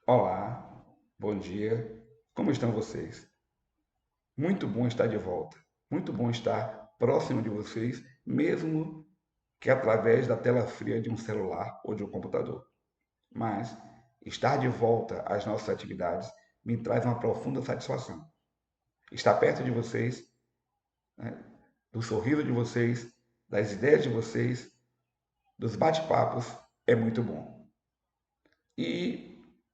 Olá, bom dia. Como estão vocês? Muito bom estar de volta. Muito bom estar próximo de vocês, mesmo que através da tela fria de um celular ou de um computador. Mas estar de volta às nossas atividades me traz uma profunda satisfação. Estar perto de vocês, né, do sorriso de vocês, das ideias de vocês, dos bate-papos, é muito bom. E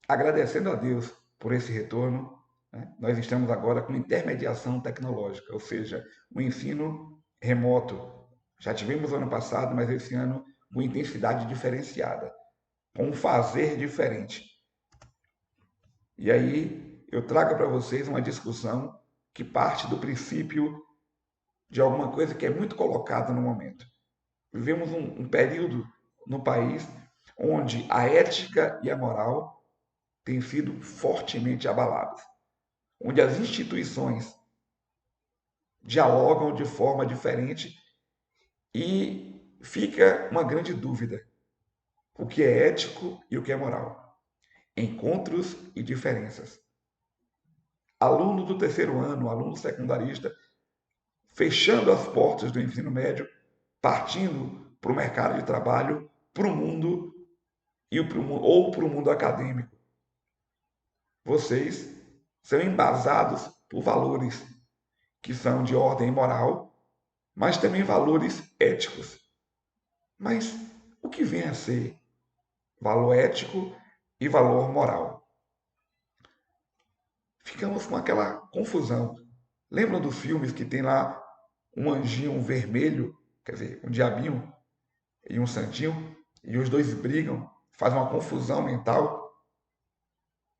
agradecendo a Deus por esse retorno, né, nós estamos agora com intermediação tecnológica, ou seja, o ensino remoto. Já tivemos ano passado, mas esse ano com intensidade diferenciada, com um fazer diferente. E aí eu trago para vocês uma discussão que parte do princípio de alguma coisa que é muito colocada no momento. Vivemos um período no país onde a ética e a moral têm sido fortemente abaladas, onde as instituições dialogam de forma diferente e fica uma grande dúvida: o que é ético e o que é moral? Encontros e diferenças. Aluno do terceiro ano, aluno secundarista, fechando as portas do ensino médio, partindo para o mercado de trabalho, para o mundo ou para o mundo acadêmico. Vocês são embasados por valores que são de ordem moral, mas também valores éticos. Mas o que vem a ser valor ético e valor moral? Ficamos com aquela confusão. Lembram dos filmes que tem lá um anjinho vermelho, quer dizer, um diabinho e um santinho, e os dois brigam, fazem uma confusão mental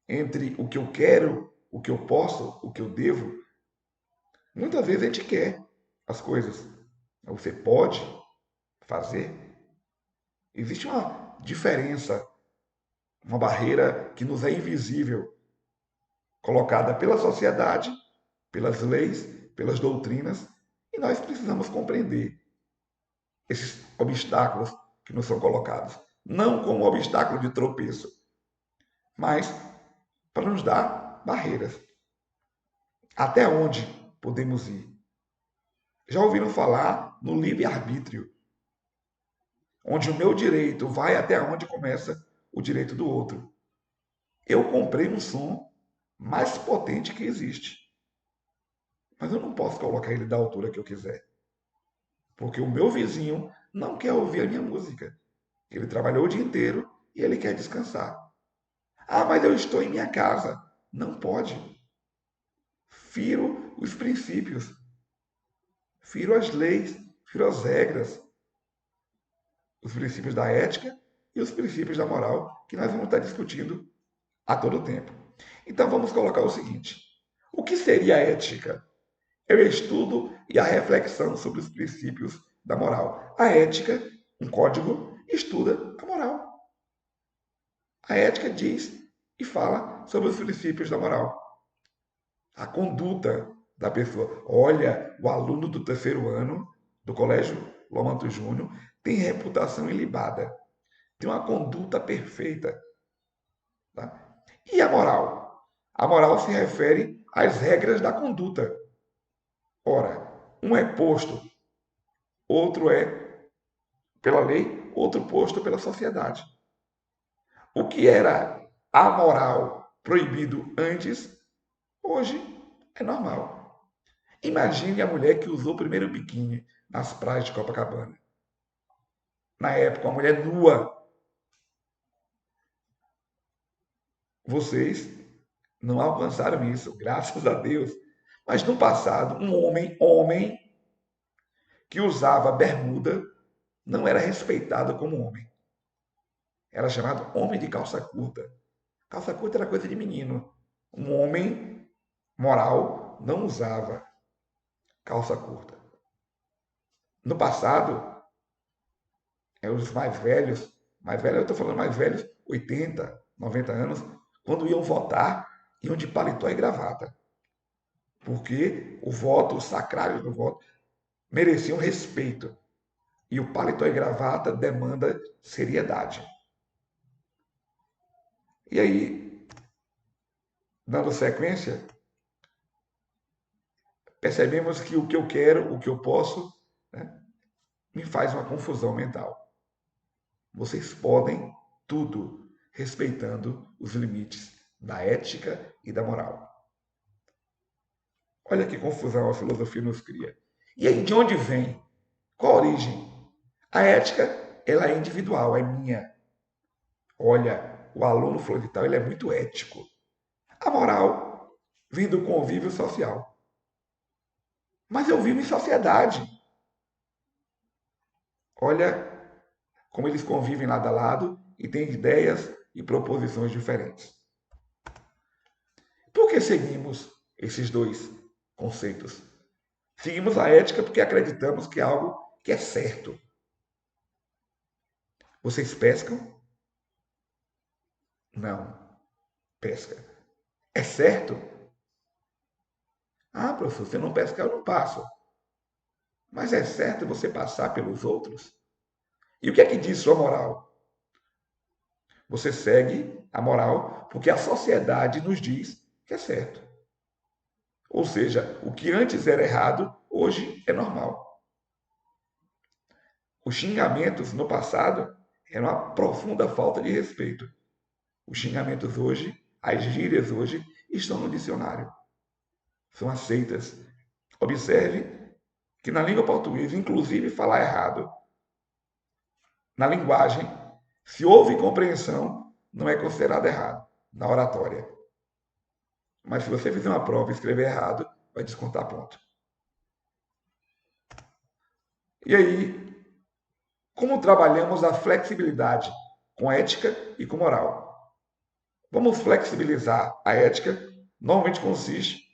entre o que eu quero, o que eu posso, o que eu devo? Muitas vezes a gente quer as coisas. Você pode fazer. Existe uma diferença, uma barreira que nos é invisível, colocada pela sociedade, pelas leis, pelas doutrinas, e nós precisamos compreender esses obstáculos que nos são colocados. Não como um obstáculo de tropeço, mas para nos dar barreiras. Até onde podemos ir? Já ouviram falar no livre-arbítrio, onde o meu direito vai até onde começa o direito do outro. Eu comprei um som mais potente que existe, mas eu não posso colocar ele da altura que eu quiser, porque o meu vizinho não quer ouvir a minha música. Ele trabalhou o dia inteiro e ele quer descansar. Ah, mas eu estou em minha casa. Não pode. Firo os princípios, firo as leis, firo as regras, os princípios da ética e os princípios da moral que nós vamos estar discutindo a todo tempo. Então vamos colocar o seguinte: o que seria a ética? É o estudo e a reflexão sobre os princípios da moral. A ética, um código, estuda a moral. A ética diz e fala sobre os princípios da moral. A conduta da pessoa. Olha, o aluno do terceiro ano do Colégio Lomanto Júnior tem reputação ilibada, tem uma conduta perfeita. Tá? E a moral? A moral se refere às regras da conduta. Ora, um é posto, outro é pela lei, outro posto pela sociedade. O que era amoral, proibido antes, hoje é normal. Imagine a mulher que usou o primeiro biquíni nas praias de Copacabana. Na época, uma mulher nua. Vocês não alcançaram isso, graças a Deus. Mas no passado, um homem que usava bermuda não era respeitado como homem. Era chamado homem de calça curta. Calça curta era coisa de menino. Um homem moral não usava calça curta. No passado, os mais velhos, eu estou falando mais velhos, 80, 90 anos, quando iam votar, iam de paletó e gravata. Porque o voto, o sacrário do voto, merecia um respeito. E o paletó e gravata demanda seriedade. E aí, dando sequência, percebemos que o que eu quero, o que eu posso, né, me faz uma confusão mental. Vocês podem tudo, respeitando os limites da ética e da moral. Olha que confusão a filosofia nos cria. E aí, de onde vem? Qual a origem? A ética, ela é individual, é minha. Olha, o aluno fulano de tal, ele é muito ético. A moral vem do convívio social. Mas eu vivo em sociedade. Olha como eles convivem lado a lado e têm ideias e proposições diferentes. Por que seguimos esses dois conceitos? Seguimos a ética porque acreditamos que é algo que é certo. Vocês pescam? Não. Pesca. É certo? Ah, professor, se eu não pescar, eu não passo. Mas é certo você passar pelos outros? E o que é que diz sua moral? Você segue a moral porque a sociedade nos diz que é certo. Ou seja, o que antes era errado, hoje é normal. Os xingamentos no passado eram uma profunda falta de respeito. Os xingamentos hoje, as gírias hoje, estão no dicionário. São aceitas. Observe que na língua portuguesa, inclusive falar errado, na linguagem, se houve compreensão, não é considerado errado na oratória. Mas se você fizer uma prova e escrever errado, vai descontar ponto. E aí, como trabalhamos a flexibilidade com ética e com moral? Vamos flexibilizar a ética. Normalmente consiste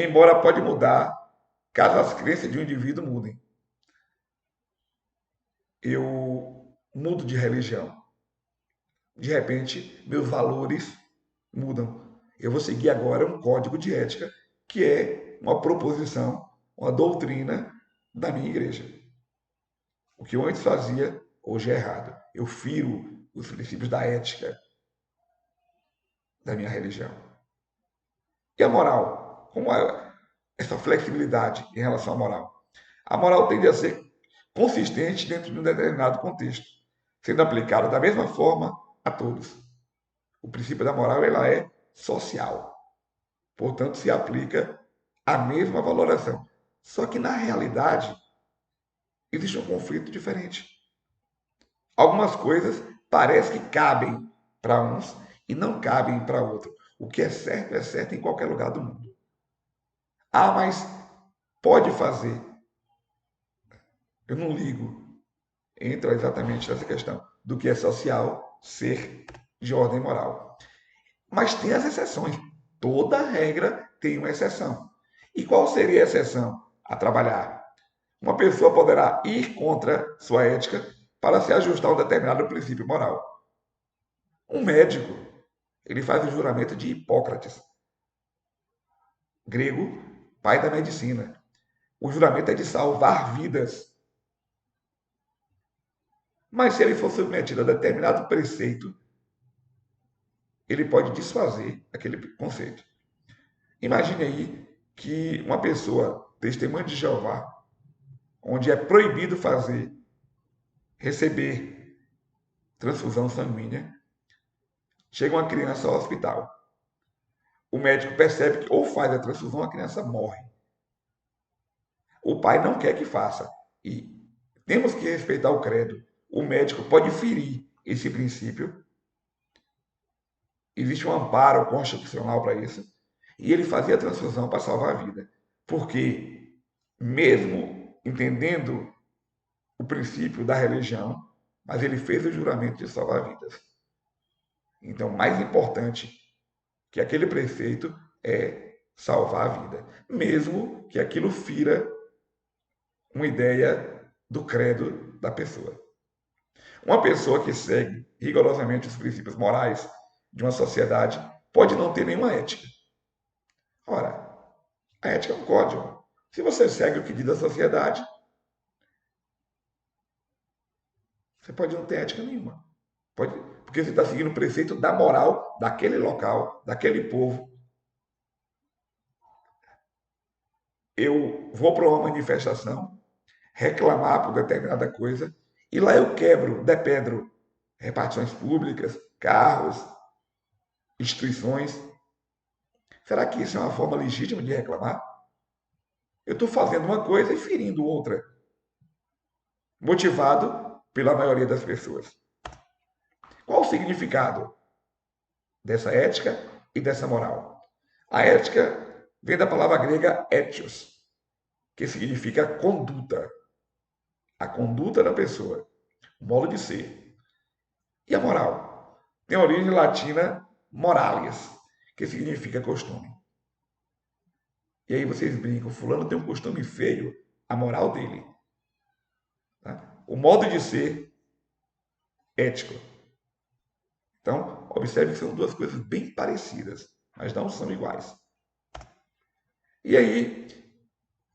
embora pode mudar caso as crenças de um indivíduo mudem. Eu mudo de religião. De repente, meus valores mudam. Eu vou seguir agora um código de ética que é uma proposição, uma doutrina da minha igreja. O que eu antes fazia, hoje é errado. Eu firo os princípios da ética da minha religião. E a moral? Como é essa flexibilidade em relação à moral? A moral tende a ser consistente dentro de um determinado contexto, sendo aplicada da mesma forma a todos. O princípio da moral ela é social, portanto se aplica a mesma valoração. Só que na realidade existe um conflito diferente. Algumas coisas parecem que cabem para uns e não cabem para outros. O que é certo em qualquer lugar do mundo. Ah, mas pode fazer. Eu não ligo. Entra exatamente nessa questão do que é social ser de ordem moral. Mas tem as exceções. Toda regra tem uma exceção. E qual seria a exceção a trabalhar? Uma pessoa poderá ir contra sua ética para se ajustar a um determinado princípio moral. Um médico, ele faz o juramento de Hipócrates, grego, pai da medicina. O juramento é de salvar vidas. Mas se ele for submetido a determinado preceito, ele pode desfazer aquele conceito. Imagine aí que uma pessoa, testemunha de Jeová, onde é proibido receber transfusão sanguínea, chega uma criança ao hospital. O médico percebe que ou faz a transfusão, a criança morre. O pai não quer que faça. E temos que respeitar o credo. O médico pode ferir esse princípio. Existe um amparo constitucional para isso. E ele fazia a transfusão para salvar a vida. Porque, mesmo entendendo o princípio da religião, mas ele fez o juramento de salvar vidas. Então, mais importante que aquele preceito é salvar a vida, mesmo que aquilo fira uma ideia do credo da pessoa. Uma pessoa que segue rigorosamente os princípios morais de uma sociedade pode não ter nenhuma ética. Ora, a ética é um código. Se você segue o que diz da sociedade, você pode não ter ética nenhuma. porque você está seguindo o preceito da moral daquele local, daquele povo. Eu vou para uma manifestação, reclamar por determinada coisa, e lá eu quebro, depedro repartições públicas, carros, instituições. Será que isso é uma forma legítima de reclamar? Eu estou fazendo uma coisa e ferindo outra, motivado pela maioria das pessoas. Qual o significado dessa ética e dessa moral? A ética vem da palavra grega etios, que significa conduta. A conduta da pessoa, o modo de ser. E a moral? Tem origem latina moralis, que significa costume. E aí vocês brincam, fulano tem um costume feio, a moral dele. Tá? O modo de ser ético. Então, observe que são duas coisas bem parecidas, mas não são iguais. E aí,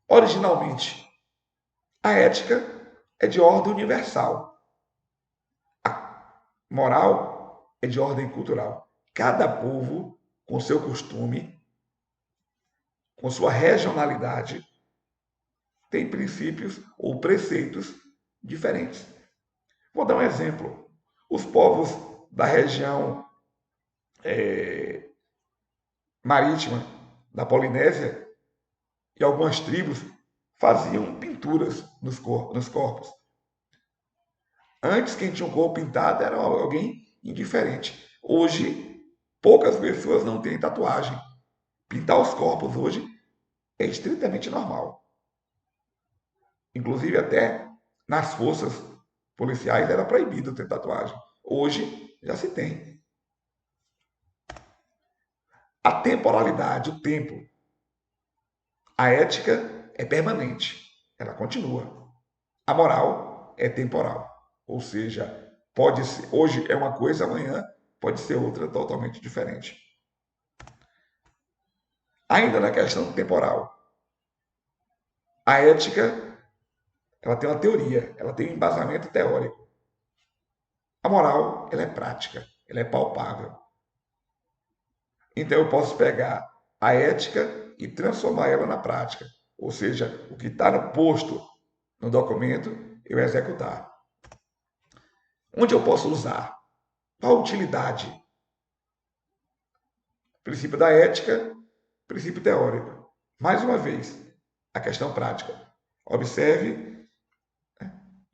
originalmente, a ética é de ordem universal. A moral é de ordem cultural. Cada povo, com seu costume, com sua regionalidade, tem princípios ou preceitos diferentes. Vou dar um exemplo. Os povos da região marítima da Polinésia e algumas tribos faziam pinturas nos corpos. Antes, quem tinha um corpo pintado era alguém indiferente. Hoje, poucas pessoas não têm tatuagem. Pintar os corpos hoje é estritamente normal. Inclusive, até nas forças policiais era proibido ter tatuagem. Hoje, já se tem. A temporalidade, o tempo. A ética é permanente, ela continua. A moral é temporal, ou seja, pode ser, hoje é uma coisa, amanhã pode ser outra totalmente diferente. Ainda na questão temporal, a ética ela tem uma teoria, ela tem um embasamento teórico. A moral ela é prática, ela é palpável. Então eu posso pegar a ética e transformar ela na prática, ou seja, o que está posto no documento eu executar. Onde eu posso usar? Qual a utilidade? Princípio da ética, princípio teórico. Mais uma vez, a questão prática. Observe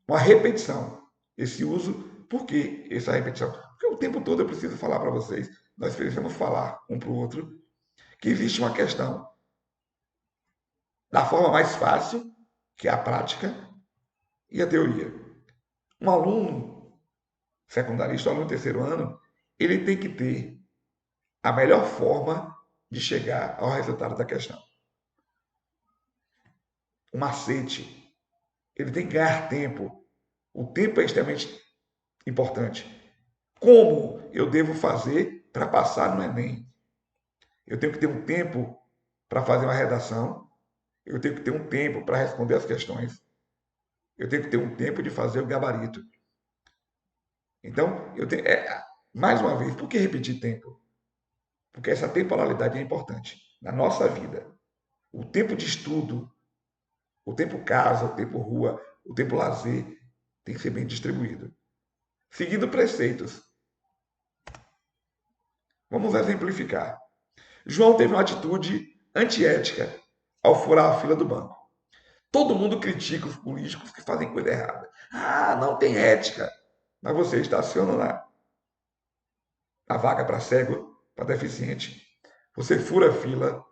uma repetição. Esse uso, por que essa repetição? Porque o tempo todo eu preciso falar para vocês, nós precisamos falar um para o outro, que existe uma questão da forma mais fácil, que é a prática, e a teoria. Um aluno secundarista, um aluno terceiro ano, ele tem que ter a melhor forma de chegar ao resultado da questão. O macete. Ele tem que ganhar tempo. O tempo é extremamente importante. Como eu devo fazer para passar no Enem? Eu tenho que ter um tempo para fazer uma redação. Eu tenho que ter um tempo para responder as questões. Eu tenho que ter um tempo de fazer o gabarito. Então, eu tenho, mais uma vez, por que repetir tempo? Porque essa temporalidade é importante na nossa vida. O tempo de estudo, o tempo casa, o tempo rua, o tempo lazer tem que ser bem distribuído. Seguindo preceitos. Vamos exemplificar. João teve uma atitude antiética ao furar a fila do banco. Todo mundo critica os políticos que fazem coisa errada. Ah, não tem ética. Mas você estaciona na vaga para cego, para deficiente. Você fura a fila.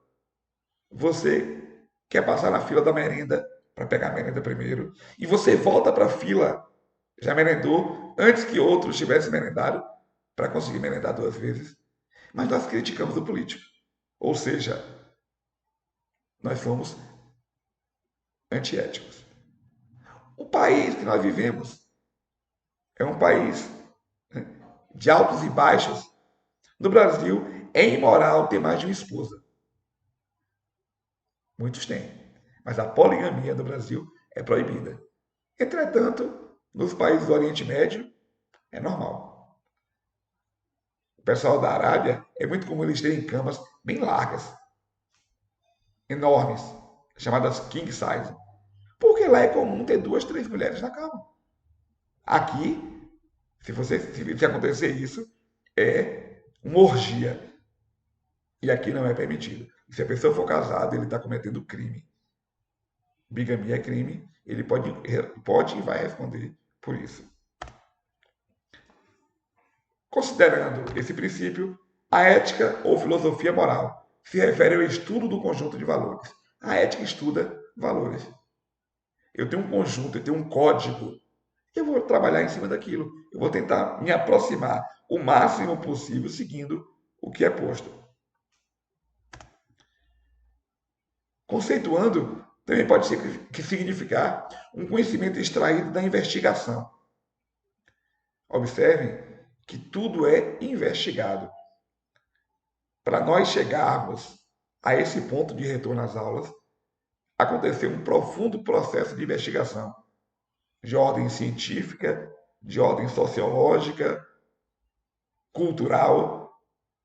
Você quer passar na fila da merenda para pegar a merenda primeiro. E você volta para a fila, já merendou, antes que outros tivessem merendado, para conseguir merendar duas vezes. Mas nós criticamos o político. Ou seja, nós somos antiéticos. O país que nós vivemos é um país de altos e baixos. No Brasil, é imoral ter mais de uma esposa. Muitos têm. Mas a poligamia no Brasil é proibida. Entretanto, nos países do Oriente Médio, é normal. pessoal da Arábia, é muito comum eles terem camas bem largas, enormes, chamadas king size. Porque lá é comum ter duas, três mulheres na cama. Aqui, se acontecer isso, é uma orgia. E aqui não é permitido. Se a pessoa for casada, ele está cometendo crime. Bigamia é crime, ele pode e vai responder por isso. Considerando esse princípio, a ética ou filosofia moral se refere ao estudo do conjunto de valores. A ética estuda valores. Eu tenho um conjunto, eu tenho um código. Eu vou trabalhar em cima daquilo. Eu vou tentar me aproximar o máximo possível seguindo o que é posto. Conceituando também pode significar um conhecimento extraído da investigação. Observem que tudo é investigado. Para nós chegarmos a esse ponto de retorno às aulas, aconteceu um profundo processo de investigação, de ordem científica, de ordem sociológica, cultural,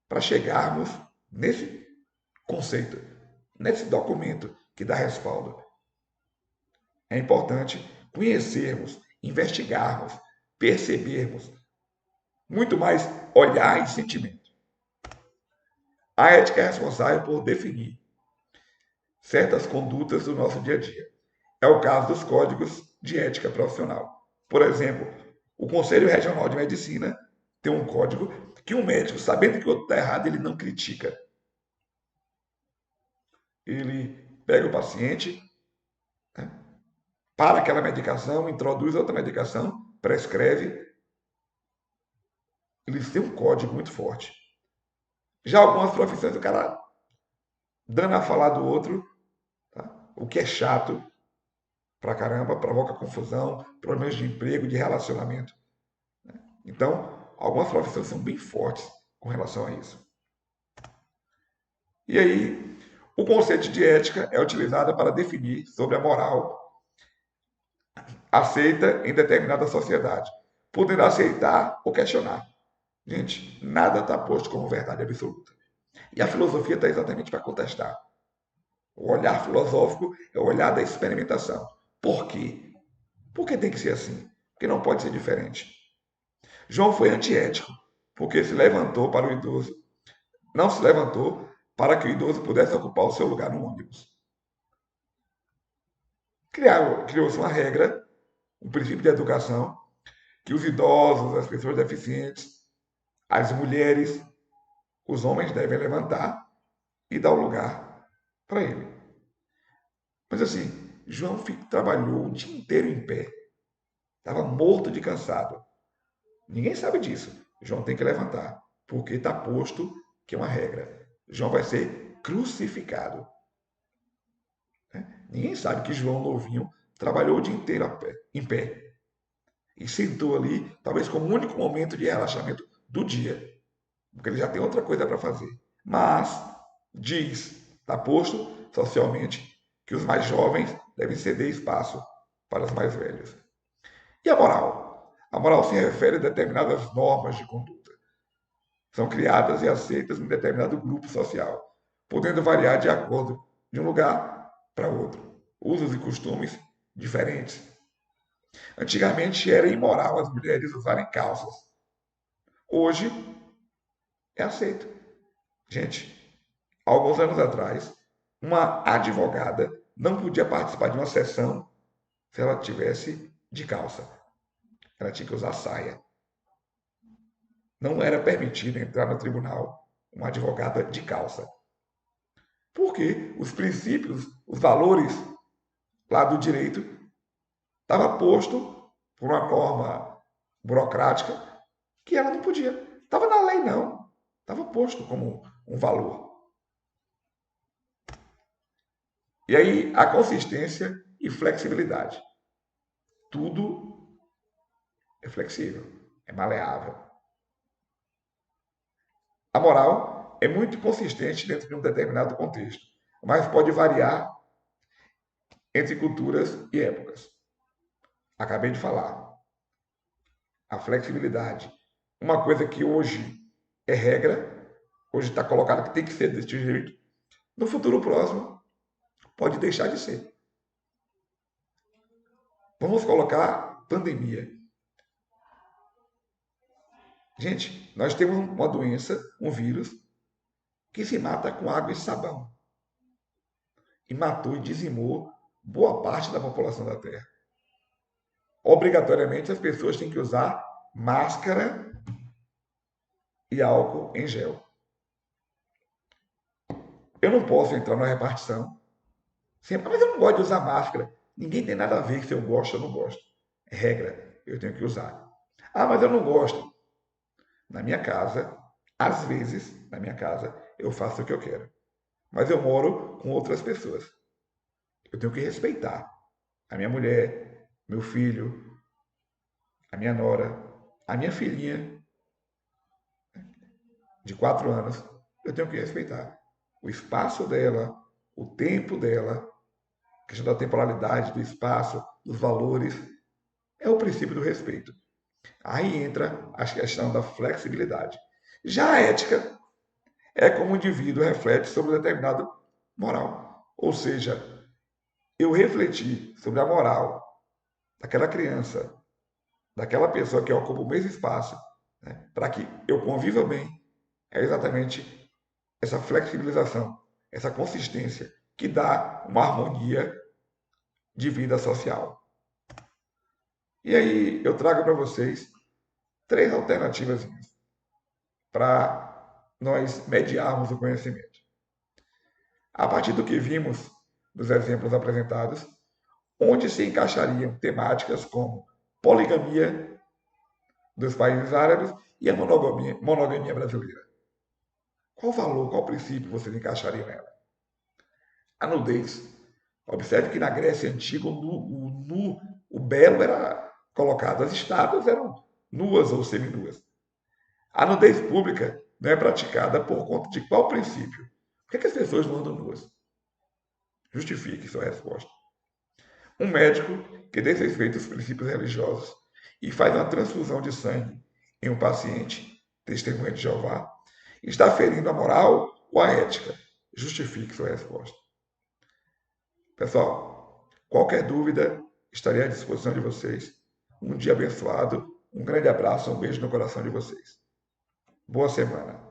para chegarmos nesse conceito, nesse documento que dá respaldo. É importante conhecermos, investigarmos, percebermos, muito mais olhar e sentimento. A ética é responsável por definir certas condutas do nosso dia a dia. É o caso dos códigos de ética profissional. Por exemplo, o Conselho Regional de Medicina tem um código que um médico, sabendo que o outro está errado, ele não critica. Ele pega o paciente, né, para aquela medicação, introduz outra medicação, prescreve. Eles têm um código muito forte. Já algumas profissões, o cara dando a falar do outro, tá? O que é chato pra caramba, provoca confusão, problemas de emprego, de relacionamento. Então, algumas profissões são bem fortes com relação a isso. E aí, o conceito de ética é utilizado para definir sobre a moral aceita em determinada sociedade, podendo aceitar ou questionar. Gente, nada está posto como verdade absoluta. E a filosofia está exatamente para contestar. O olhar filosófico é o olhar da experimentação. Por quê? Por que tem que ser assim? Porque não pode ser diferente. João foi antiético, porque se levantou para o idoso, não se levantou para que o idoso pudesse ocupar o seu lugar no ônibus. Criou-se uma regra, um princípio de educação, que os idosos, as pessoas deficientes, as mulheres, os homens devem levantar e dar o lugar para ele. Mas assim, João trabalhou o dia inteiro em pé. Estava morto de cansado. Ninguém sabe disso. João tem que levantar, porque está posto que é uma regra. João vai ser crucificado. Ninguém sabe que João novinho trabalhou o dia inteiro em pé. E sentou ali, talvez como o único momento de relaxamento do dia. Porque ele já tem outra coisa para fazer. Mas diz, está posto socialmente, que os mais jovens devem ceder espaço para os mais velhos. E a moral? A moral se refere a determinadas normas de conduta. São criadas e aceitas em determinado grupo social, podendo variar de acordo de um lugar para outro. Usos e costumes diferentes. Antigamente era imoral as mulheres usarem calças. Hoje é aceito. Gente, alguns anos atrás, uma advogada não podia participar de uma sessão se ela tivesse de calça. Ela tinha que usar saia. Não era permitido entrar no tribunal uma advogada de calça. Porque os princípios, os valores lá do direito estava posto por uma norma burocrática que ela não podia. Estava na lei, não. Estava posto como um valor. E aí a consistência e flexibilidade. Tudo é flexível, é maleável. A moral é muito consistente dentro de um determinado contexto, mas pode variar entre culturas e épocas. Acabei de falar. A flexibilidade. Uma coisa que hoje é regra, hoje está colocado que tem que ser desse jeito, no futuro próximo pode deixar de ser. Vamos colocar pandemia. Gente, nós temos uma doença, um vírus, que se mata com água e sabão. E matou e dizimou boa parte da população da Terra. Obrigatoriamente as pessoas têm que usar máscara e álcool em gel. Eu não posso entrar na repartição sempre, mas eu não gosto de usar máscara. Ninguém tem nada a ver se eu gosto ou não gosto. É regra, eu tenho que usar. Ah, mas eu não gosto. Na minha casa, às vezes, na minha casa, eu faço o que eu quero. Mas eu moro com outras pessoas. Eu tenho que respeitar a minha mulher, meu filho, a minha nora, a minha filhinha de 4 anos. Eu tenho que respeitar o espaço dela, o tempo dela, a questão da temporalidade, do espaço, dos valores. É o princípio do respeito. Aí entra a questão da flexibilidade. Já a ética é como o indivíduo reflete sobre determinado moral. Ou seja, eu refletir sobre a moral daquela criança, daquela pessoa que ocupa o mesmo espaço, né, para que eu conviva bem, é exatamente essa flexibilização, essa consistência que dá uma harmonia de vida social. E aí eu trago para vocês 3 alternativas para nós mediarmos o conhecimento. A partir do que vimos nos exemplos apresentados, onde se encaixariam temáticas como poligamia dos países árabes e a monogamia brasileira. Qual valor, qual princípio vocês encaixariam nela? A nudez. Observe que na Grécia Antiga o belo era colocado, as estátuas eram nuas ou seminuas. A nudez pública não é praticada por conta de qual princípio? Por que as pessoas não andam nuas? Justifique sua resposta. Um médico que desrespeita os princípios religiosos e faz uma transfusão de sangue em um paciente, testemunha de Jeová, está ferindo a moral ou a ética? Justifique sua resposta. Pessoal, qualquer dúvida, estarei à disposição de vocês. Um dia abençoado, um grande abraço, um beijo no coração de vocês. Boa semana.